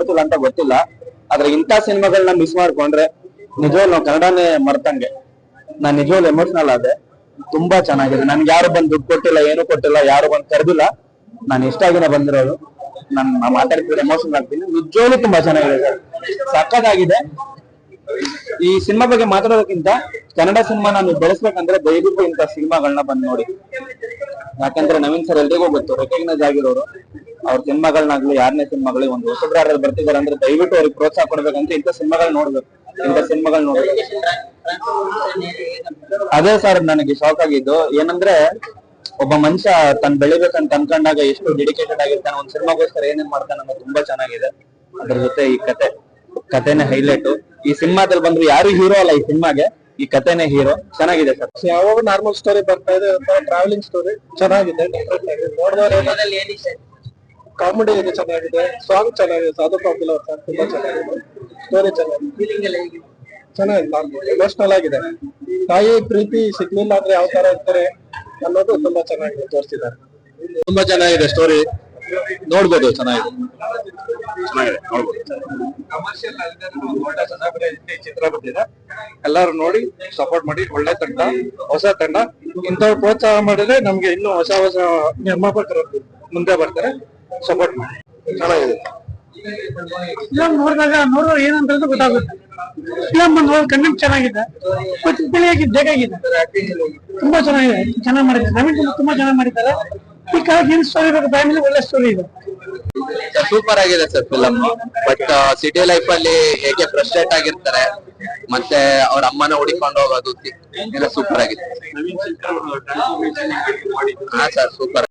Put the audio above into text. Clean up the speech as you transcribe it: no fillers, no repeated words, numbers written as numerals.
ನೋಡ್ತಿಲ್ಲ ಅಂತ ಗೊತ್ತಿಲ್ಲ. ಆದ್ರೆ ಇಂಥ ಸಿನಿಮಾಗಳನ್ನ ಮಿಸ್ ಮಾಡ್ಕೊಂಡ್ರೆ ನಿಜವಾಗ್ಲೂ ನಾವು ಕನ್ನಡನೇ ಮರ್ತಂಗೆ. ನಾನ್ ನಿಜವಾಗ್ಲೂ ಎಮೋಷನಲ್ ಆದೆ. ತುಂಬಾ ಚೆನ್ನಾಗಿದೆ. ನನ್ಗೆ ಯಾರು ಬಂದು ದುಡ್ಡು ಕೊಟ್ಟಿಲ್ಲ, ಏನು ಕೊಟ್ಟಿಲ್ಲ, ಯಾರು ಬಂದು ಕರೆದಿಲ್ಲ. ನಾನು ಇಷ್ಟಾಗಿನೇ ಬಂದಿರೋದು. ನಾನು ಮಾತಾಡ್ತಿದ್ರೆ ಎಮೋಷನಲ್ ಆಗ್ತೀನಿ. ನಿಜವಾಗ್ಲೂ ತುಂಬಾ ಚೆನ್ನಾಗಿದೆ ಸರ್, ಸಕ್ಕತ್ತಾಗಿದೆ. ಈ ಸಿನಿಮಾ ಬಗ್ಗೆ ಮಾತಾಡೋದಕ್ಕಿಂತ ಕನ್ನಡ ಸಿನಿಮಾ ನಾನು ಬೆಳೆಸ್ಬೇಕಂದ್ರೆ ದಯವಿಟ್ಟು ಇಂಥ ಸಿನಿಮಾಗಳನ್ನ ಬಂದ್ ನೋಡಿ. ಯಾಕಂದ್ರೆ ನವೀನ್ ಸರ್ ಎಲ್ರಿಗೂ ಗೊತ್ತು, ರೆಕಗ್ನೈಸ್ ಆಗಿರೋರು. ಅವ್ರ ಸಿನಿಮಾಗಳನ್ನಾಗ್ಲಿ ಯಾರನೇ ಸಿನಿಮಾಗಲಿ ಒಂದು ಹೊಸಬ್ರು ಯಾರು ಬರ್ತಿದ್ದಾರೆ ಅಂದ್ರೆ ದಯವಿಟ್ಟು ಅವ್ರಿಗೆ ಪ್ರೋತ್ಸಾಹ ಕೊಡ್ಬೇಕಂತ ಇಂಥ ಸಿನಿಮಾಗಳು ನೋಡ್ಬೇಕು. ಇಂಥ ಸಿನಿಮಾಗಳು ನೋಡ್ಬೇಕು. ಅದೇ ಸರ್ ನನಗೆ ಶಾಕ್ ಆಗಿದ್ದು ಏನಂದ್ರೆ, ಒಬ್ಬ ಮನುಷ್ಯ ತನ್ ಬೆಳಿಬೇಕಂತ ಅನ್ಕೊಂಡಾಗ ಎಷ್ಟು ಡೆಡಿಕೇಟೆಡ್ ಆಗಿರ್ತಾನೆ, ಒಂದ್ ಸಿನಿಮಾಗೋಸ್ಕರ ಏನೇನ್ ಮಾಡ್ತಾನೆ ಅನ್ನೋದು ತುಂಬಾ ಚೆನ್ನಾಗಿದೆ. ಅದ್ರ ಜೊತೆ ಈ ಕತೆನೇ ಹೈಲೈಟ್. ಈ ಸಿನಿಮಾದಲ್ಲಿ ಬಂದ್ರು ಯಾರು ಹೀರೋ ಅಲ್ಲ, ಈ ಸಿನಿಮಾಗೆ ಈ ಕತೆನೇ ಹೀರೋ. ಚೆನ್ನಾಗಿದೆ ಸರ್. ಯಾವಾಗ ನಾರ್ಮಲ್ ಸ್ಟೋರಿ ಬರ್ತಾ ಇದೆ, ಟ್ರಾವೆಲಿಂಗ್ ಸ್ಟೋರಿ ಚೆನ್ನಾಗಿದೆ. ಕಾಮಿಡಿ ಇದೆ, ಚೆನ್ನಾಗಿದೆ. ಸಾಂಗ್ ಚೆನ್ನಾಗಿದೆ. ಸಾಧು ಪಾಪುಲ ತುಂಬಾ ಚೆನ್ನಾಗಿದೆ. ಸ್ಟೋರಿ ಚೆನ್ನಾಗಿದೆ. ಎಮೋಷನಲ್ ಆಗಿದೆ. ತಾಯಿ ಪ್ರೀತಿ ಸಿಗ್ಲಿಲ್ಲ ಅಂದ್ರೆ ಯಾವ ತರ ಇರ್ತಾರೆ ಅನ್ನೋದು ತುಂಬಾ ಚೆನ್ನಾಗಿದೆ ತೋರಿಸಿದ್ದಾರೆ. ತುಂಬಾ ಚೆನ್ನಾಗಿದೆ ಸ್ಟೋರಿ, ನೋಡ್ಬೋದು. ಚೆನ್ನಾಗಿದೆ ನೋಡ್ಬೋದು. ಕಮರ್ಷಿಯಲ್ ಚಿತ್ರ ಬಂದಿದೆ. ಎಲ್ಲಾರು ನೋಡಿ ಸಪೋರ್ಟ್ ಮಾಡಿ. ಒಳ್ಳೆ ತಂಡ, ಹೊಸ ತಂಡ. ಇಂಥವ್ರು ಪ್ರೋತ್ಸಾಹ ಮಾಡಿದ್ರೆ ನಮ್ಗೆ ಇನ್ನೂ ಹೊಸ ಹೊಸ ನಿರ್ಮಾಪಕರು ಮುಂದೆ ಬರ್ತಾರೆ. ಸಪೋರ್ಟ್ ಮಾಡಿ. ಚೆನ್ನಾಗಿದೆ. ಫಿಲಂ ನೋಡಿದಾಗ ಏನಂತ ಗೊತ್ತಾಗುತ್ತೆ. ಫಿಲಂ ಕಂಟೆಂಟ್ ಚೆನ್ನಾಗಿದೆ, ಬೇಕಾಗಿದೆ. ತುಂಬಾ ಚೆನ್ನಾಗಿದೆ, ಚೆನ್ನಾಗಿ ಮಾಡಿದ್ದಾರೆ. ನವೀನ್ ತುಂಬಾ ಚೆನ್ನಾಗಿ ಮಾಡಿದ್ದಾರೆ. ಈ ಕಾಲಕ್ಕೆ ಏನ್ ಸ್ಟೋರಿ ಬೇಕು, ಫ್ಯಾಮಿಲಿ ಒಳ್ಳೆ ಸ್ಟೋರಿ ಇದೆ. ಸೂಪರ್ ಆಗಿದೆ sir film. But city life ಅಲ್ಲಿ ಹೇಗೆ ಫ್ರಸ್ಟ್ರೇಟ್ ಆಗಿರ್ತಾರೆ, ಮತ್ತೆ ಅವ್ರ ಅಮ್ಮನ ಹುಡಿಕೊಂಡು ಹೋಗೋದು ಎಲ್ಲ ಸೂಪರ್ ಆಗಿದೆ. ಹಾ ಸರ್, ಸೂಪರ್.